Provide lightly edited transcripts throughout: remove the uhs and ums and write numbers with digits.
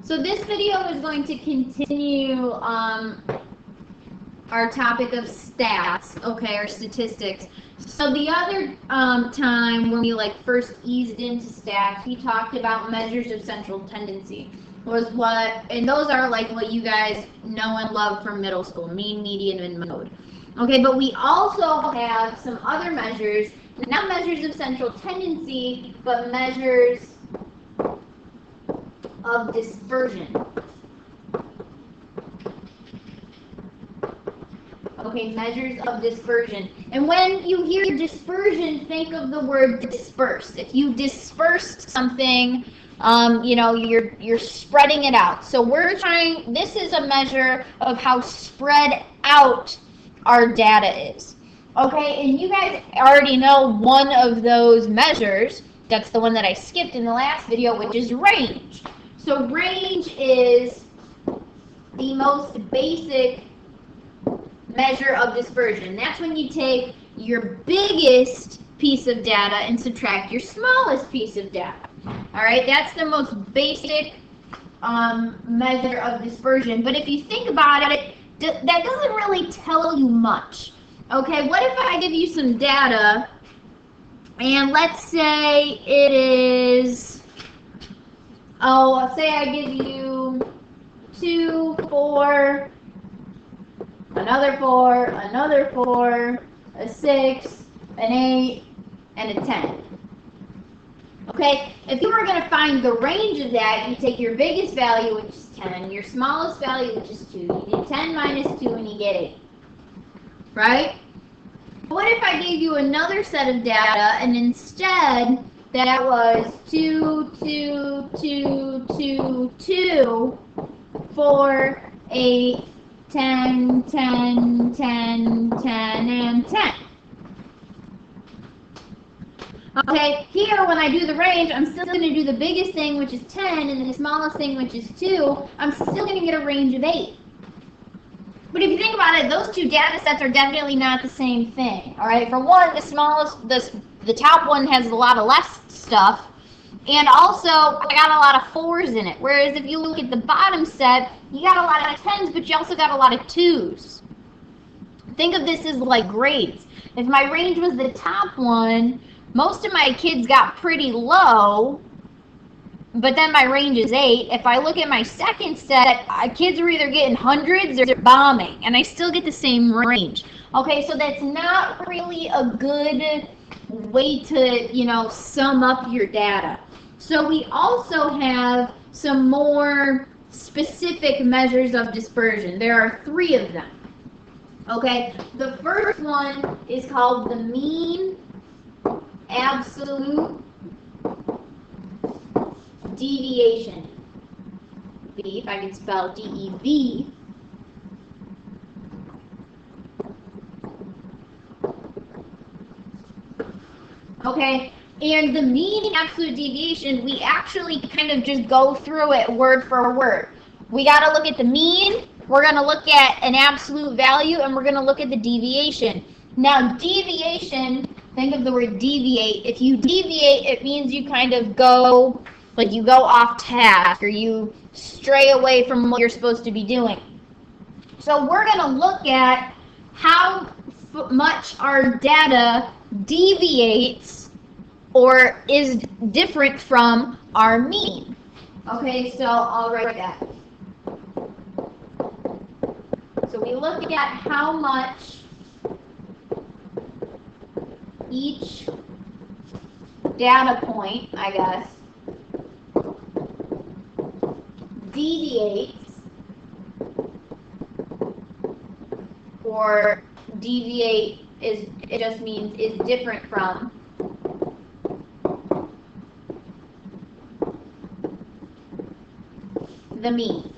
So this video is going to continue our topic of stats, okay, or statistics. So the other time when we first eased into stats, we talked about measures of central tendency. And those are what you guys know and love from middle school, mean, median, and mode. Okay, but we also have some other measures, not measures of central tendency, but measures of dispersion. Okay, measures of dispersion. And when you hear dispersion, think of the word disperse. If you dispersed something, you're spreading it out. So this is a measure of how spread out our data is. Okay, and you guys already know one of those measures. That's the one that I skipped in the last video, which is range. So range is the most basic measure of dispersion. That's when you take your biggest piece of data and subtract your smallest piece of data. All right, that's the most basic measure of dispersion. But if you think about it, that doesn't really tell you much. Okay, what if I give you some data, and let's say it is, say I give you 2, 4, another 4, another 4, a 6, an 8, and a 10. Okay, if you were going to find the range of that, you take your biggest value, which is 10, your smallest value, which is 2. You do 10 minus 2, and you get 8. Right? What if I gave you another set of data, and instead that was 2, 2, 2, 2, 2, 4, 8, 10, 10, 10, 10, and 10. Okay, here when I do the range, I'm still going to do the biggest thing, which is 10, and then the smallest thing, which is 2. I'm still going to get a range of 8. But if you think about it, those two data sets are definitely not the same thing. All right, for one, the top one has a lot of less stuff, and also I got a lot of 4s in it. Whereas if you look at the bottom set, you got a lot of 10s, but you also got a lot of 2s. Think of this as like grades. If my range was the top one, most of my kids got pretty low, but then my range is 8. If I look at my second set, kids are either getting hundreds or bombing, and I still get the same range. Okay, so that's not really a good way to, sum up your data. So we also have some more specific measures of dispersion. There are 3 of them. Okay, the first one is called the mean absolute deviation. B, if I can spell D-E-V. Okay, and the mean absolute deviation, we actually kind of just go through it word for word. We got to look at the mean, we're going to look at an absolute value, and we're going to look at the deviation. Now, deviation, think of the word deviate. If you deviate, it means you kind of go, you go off task, or you stray away from what you're supposed to be doing. So we're going to look at how much our data deviates or is different from our mean. Okay, so I'll write that. So we look at how much each data point, I guess, deviates, or deviate it just means is different from the mean.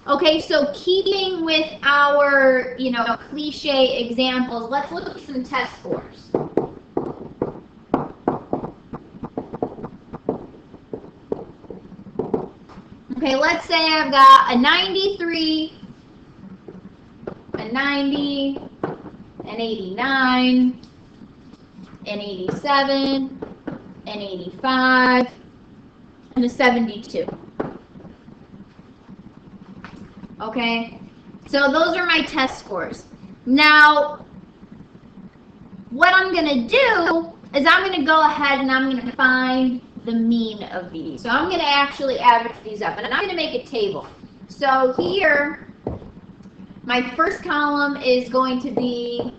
Okay, so keeping with our, cliche examples, let's look at some test scores. Okay, let's say I've got a 93, a 90, an 89, an 87, an 85, and a 72. Okay, so those are my test scores. Now, what I'm going to do is I'm going to go ahead and I'm going to find the mean of these. So I'm going to actually average these up, and I'm going to make a table. So here, my first column is going to be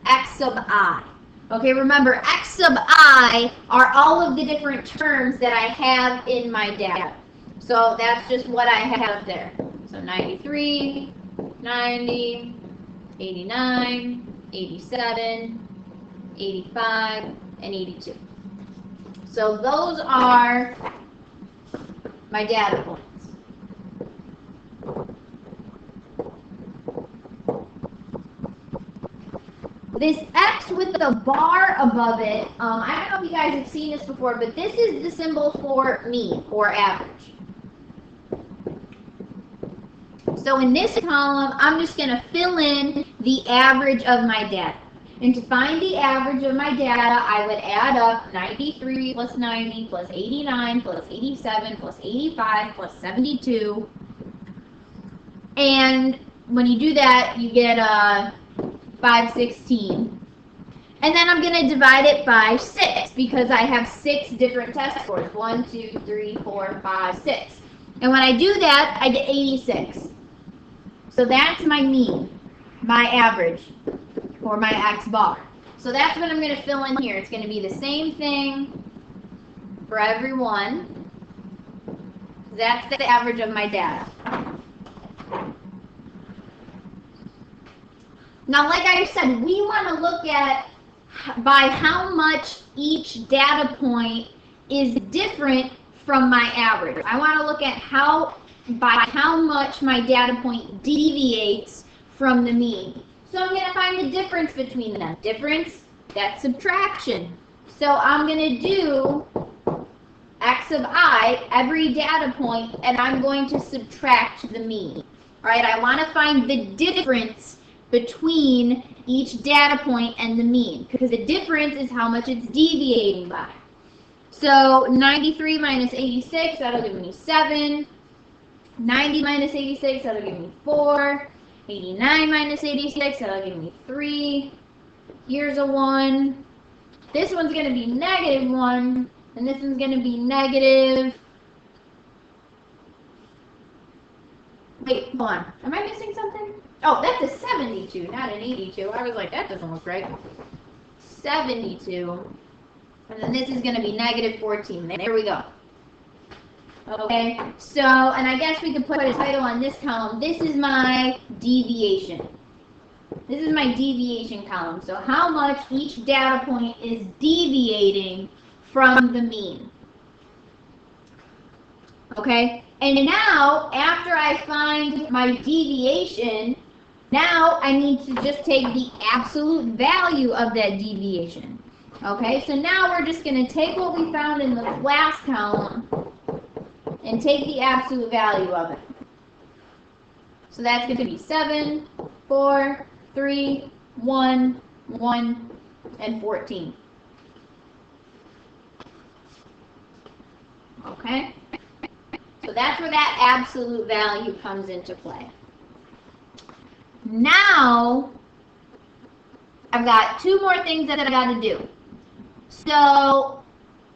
x sub I. Okay, remember, x sub I are all of the different terms that I have in my data. So that's just what I have there. So 93, 90, 89, 87, 85, and 82. So those are my data points. This X with the bar above it, I don't know if you guys have seen this before, but this is the symbol for mean, or average. So in this column, I'm just going to fill in the average of my data. And to find the average of my data, I would add up 93 plus 90 plus 89 plus 87 plus 85 plus 72. And when you do that, you get 516. And then I'm going to divide it by 6 because I have 6 different test scores. 1, 2, 3, 4, 5, 6. And when I do that, I get 86. So that's my mean, my average, or my X bar. So that's what I'm going to fill in here. It's going to be the same thing for every one. That's the average of my data. Now, like I said, we want to look at by how much each data point is different from my average. I want to look at by how much my data point deviates from the mean. So I'm going to find the difference between them. Difference, that's subtraction. So I'm going to do x of I, every data point, and I'm going to subtract the mean. All right, I want to find the difference between each data point and the mean, because the difference is how much it's deviating by. So 93 minus 86, that'll give me 7. 90 minus 86, that'll give me 4. 89 minus 86, that'll give me 3. Here's a 1. This one's going to be negative 1, and this one's going to be negative. Wait, hold on. Am I missing something? Oh, that's a 72, not an 82. I was like, that doesn't look right. 72. And then this is going to be negative 14. There we go. Okay, so, and I guess we could put a title on this column. This is my deviation. This is my deviation column. So how much each data point is deviating from the mean. Okay, and now, after I find my deviation, now I need to just take the absolute value of that deviation. Okay, so now we're just going to take what we found in the last column and take the absolute value of it. So that's going to be 7, 4, 3, 1, 1, and 14. Okay? So that's where that absolute value comes into play. Now, I've got 2 more things that I've got to do. So,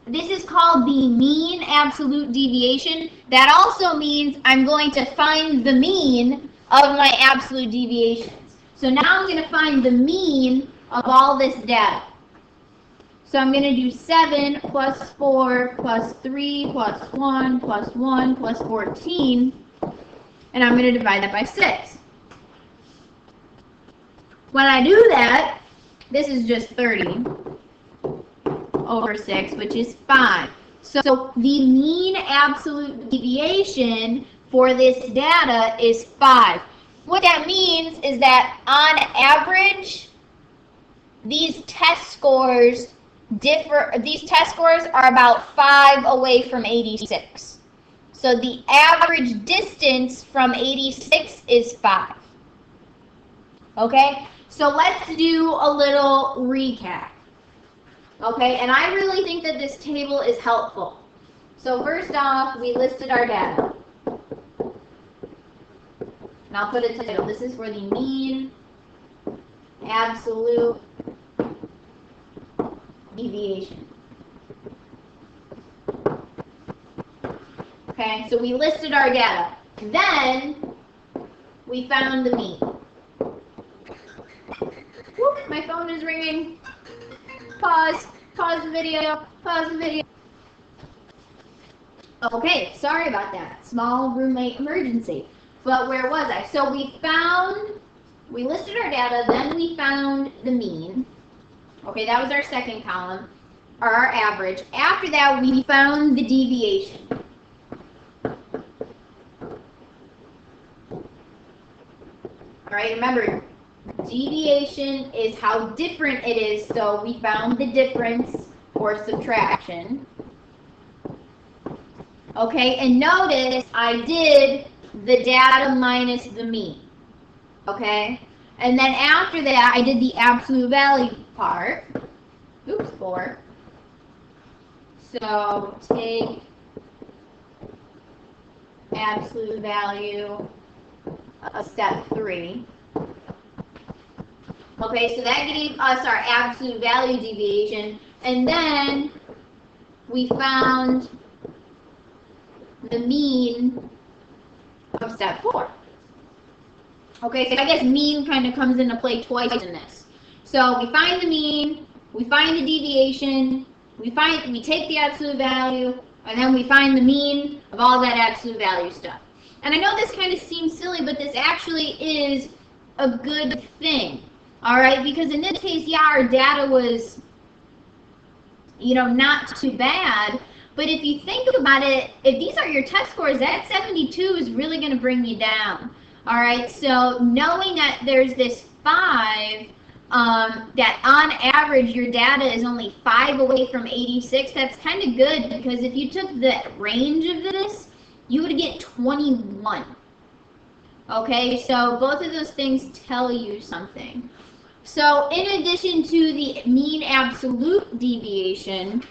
this is called the mean absolute deviation. That also means I'm going to find the mean of my absolute deviations. So now I'm going to find the mean of all this data. So I'm going to do 7 plus 4 plus 3 plus 1 plus 1 plus 14. And I'm going to divide that by 6. When I do that, this is just 30 over 6, which is 5. So the mean absolute deviation for this data is 5. What that means is that on average, these test scores differ. These test scores are about 5 away from 86. So the average distance from 86 is 5. Okay? So let's do a little recap. Okay, and I really think that this table is helpful. So first off, we listed our data. And I'll put a title. This is for the mean absolute deviation. Okay, so we listed our data. Then we found the mean. Whoop, my phone is ringing. Pause the video, pause the video. Okay, sorry about that. Small roommate emergency. But where was I? So we listed our data, then we found the mean. Okay, that was our second column, or our average. After that, we found the deviation. All right, remember, deviation is how different it is, so we found the difference or subtraction. Okay, and notice I did the data minus the mean. Okay, and then after that I did the absolute value part. Oops, 4. So take absolute value of step 3. Okay, so that gave us our absolute value deviation, and then we found the mean of step 4. Okay, so I guess mean kind of comes into play twice in this. So we find the mean, we find the deviation, we take the absolute value, and then we find the mean of all that absolute value stuff. And I know this kind of seems silly, but this actually is a good thing. All right, because in this case, yeah, our data was, not too bad. But if you think about it, if these are your test scores, that 72 is really going to bring you down. All right, so knowing that there's this 5, that on average your data is only 5 away from 86, that's kind of good, because if you took the range of this, you would get 21. Okay, so both of those things tell you something. So in addition to the mean absolute deviation,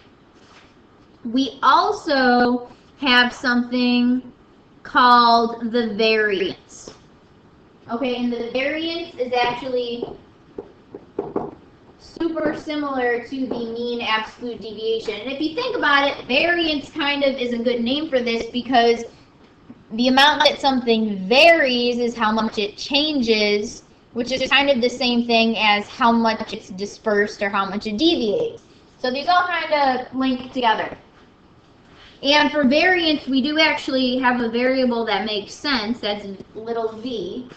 we also have something called the variance. Okay, and the variance is actually super similar to the mean absolute deviation. And if you think about it, variance kind of is a good name for this, because the amount that something varies is how much it changes, which is kind of the same thing as how much it's dispersed or how much it deviates. So these all kind of link together. And for variance, we do actually have a variable that makes sense. That's little v.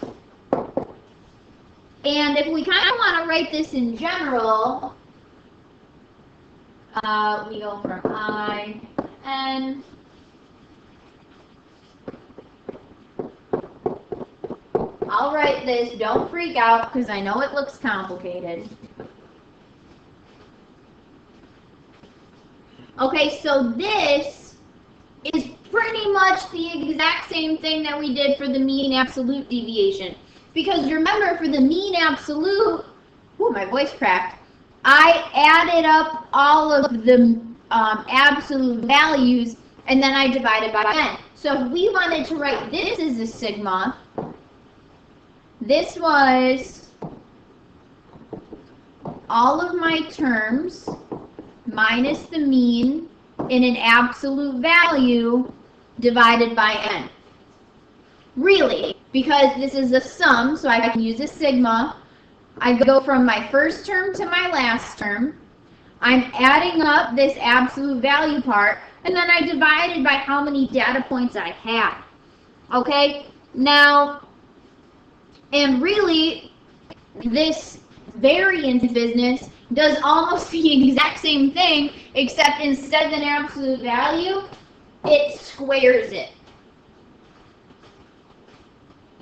And if we kind of want to write this in general, we go from I to n. I'll write this. Don't freak out, because I know it looks complicated. Okay, so this is pretty much the exact same thing that we did for the mean absolute deviation. Because remember, for the mean absolute, my voice cracked, I added up all of the absolute values, and then I divided by n. So if we wanted to write this as a sigma, this was all of my terms minus the mean in an absolute value divided by n. Really, because this is a sum, so I can use a sigma. I go from my first term to my last term. I'm adding up this absolute value part, and then I divided by how many data points I had. Okay? Now, and really, this variance business does almost the exact same thing, except instead of an absolute value, it squares it.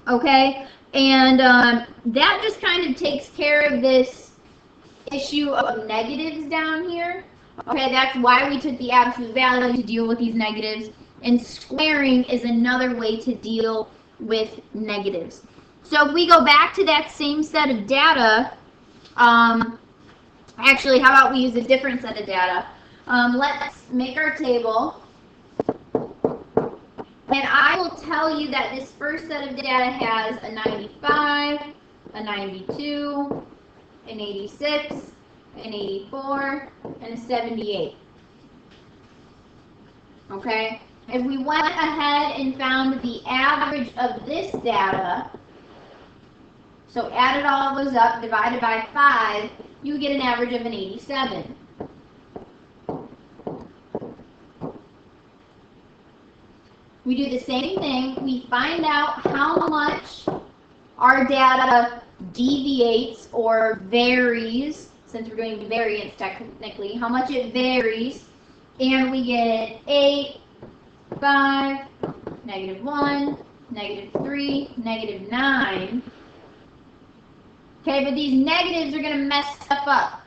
Okay? And that just kind of takes care of this issue of negatives down here. Okay, that's why we took the absolute value to deal with these negatives. And squaring is another way to deal with negatives. So if we go back to that same set of data, Actually, how about we use a different set of data? Let's make our table. And I will tell you that this first set of data has a 95, a 92, an 86, an 84, and a 78. Okay? If we went ahead and found the average of this data, so added all those up, divided by 5, you get an average of an 87. We do the same thing. We find out how much our data deviates or varies, since we're doing variance technically, how much it varies, and we get 8, 5, -1, -3, -9. Okay, but these negatives are going to mess stuff up.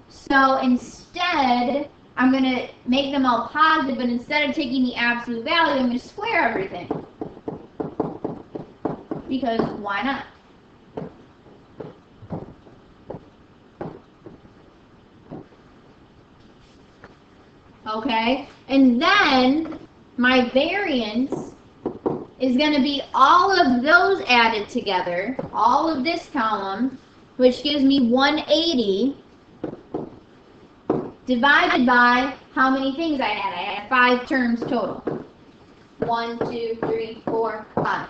So instead, I'm going to make them all positive, but instead of taking the absolute value, I'm going to square everything. Because why not? Okay, and then my variance is going to be all of those added together, all of this column, which gives me 180, divided by how many things I had. I had 5 terms total. 1, 2, 3, 4, 5.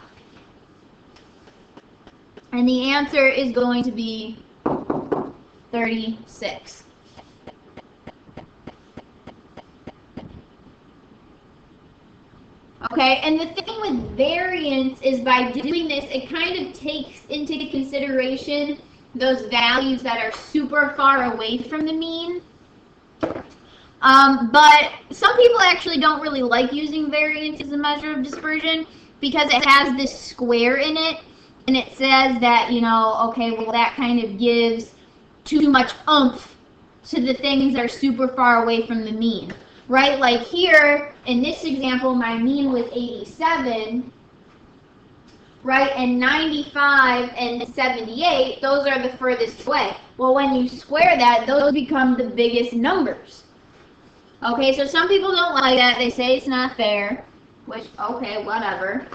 And the answer is going to be 36. Okay, and the thing with variance is by doing this, it kind of takes into consideration those values that are super far away from the mean. But some people actually don't really like using variance as a measure of dispersion because it has this square in it, and it says that, you know, okay, well, that kind of gives too much oomph to the things that are super far away from the mean. Right, like here, in this example, my mean was 87, right, and 95 and 78, those are the furthest away. Well, when you square that, those become the biggest numbers. Okay, so some people don't like that. They say it's not fair, which, okay, whatever.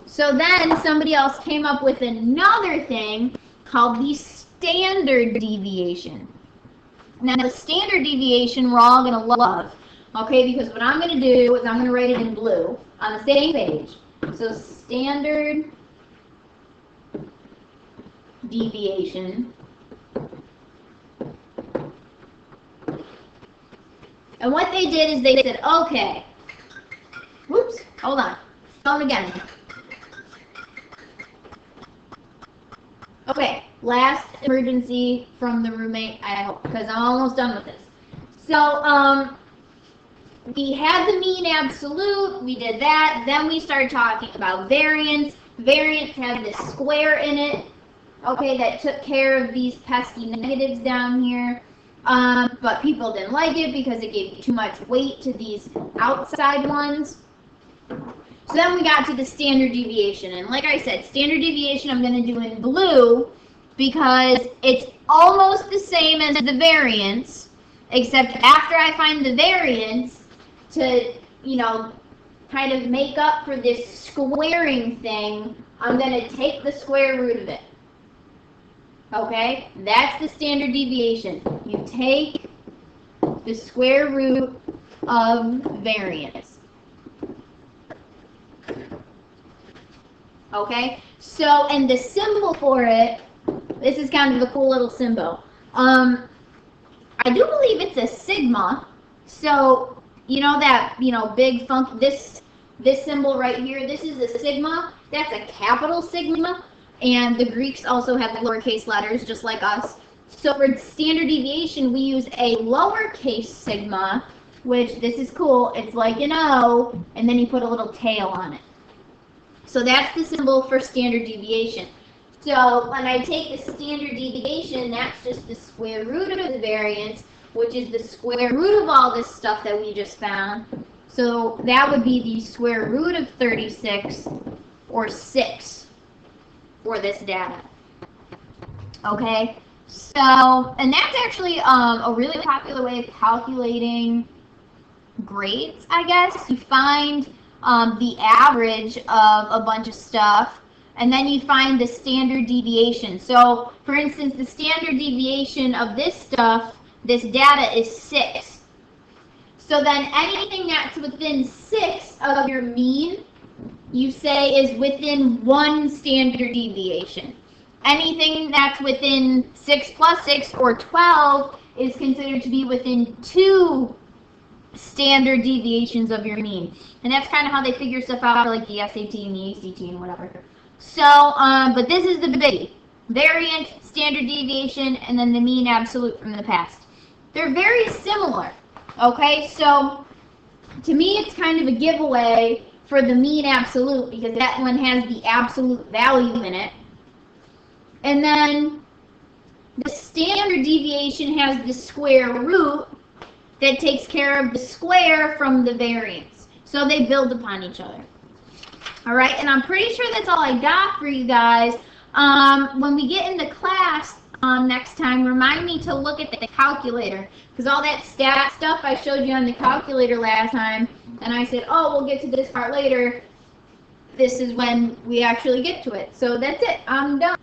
So then somebody else came up with another thing called the standard deviation. Now, the standard deviation we're all going to love, okay, because what I'm going to do is I'm going to write it in blue on the same page. So, standard deviation. And what they did is they said, okay, whoops, hold on, start again. Okay, last emergency from the roommate, I hope, because I'm almost done with this. So, we had the mean absolute, we did that, then we started talking about variance. Variance had this square in it, okay, that took care of these pesky negatives down here. But people didn't like it because it gave too much weight to these outside ones. So then we got to the standard deviation, and like I said, standard deviation I'm going to do in blue because it's almost the same as the variance, except after I find the variance to, you know, kind of make up for this squaring thing, I'm going to take the square root of it. Okay, that's the standard deviation. You take the square root of variance. Okay, so, and the symbol for it, this is kind of a cool little symbol. I do believe it's a sigma. So, you know that, you know, big funk, this symbol right here, this is a sigma. That's a capital sigma. And the Greeks also have lowercase letters, just like us. So for standard deviation, we use a lowercase sigma, which, this is cool, it's like an O, and then you put a little tail on it. So that's the symbol for standard deviation. So when I take the standard deviation, that's just the square root of the variance, which is the square root of all this stuff that we just found. So that would be the square root of 36, or 6. For this data. Okay, So, and that's actually a really popular way of calculating grades, I guess. You find the average of a bunch of stuff, and then you find the standard deviation. So, for instance, the standard deviation of this stuff, this data is 6. So then anything that's within 6 of your mean, you say is within 1 standard deviation. Anything that's within 6 plus 6 or 12 is considered to be within 2 standard deviations of your mean. And that's kind of how they figure stuff out for like the SAT and the ACT and whatever. So, but this is the biggie. Variance, standard deviation, and then the mean absolute from the past. They're very similar. Okay, so to me it's kind of a giveaway for the mean absolute because that one has the absolute value in it. And then the standard deviation has the square root that takes care of the square from the variance. So they build upon each other. All right, and I'm pretty sure that's all I got for you guys. When we get into class next time, remind me to look at the calculator because all that stat stuff I showed you on the calculator last time, and I said, oh, we'll get to this part later. This is when we actually get to it. So that's it. I'm done.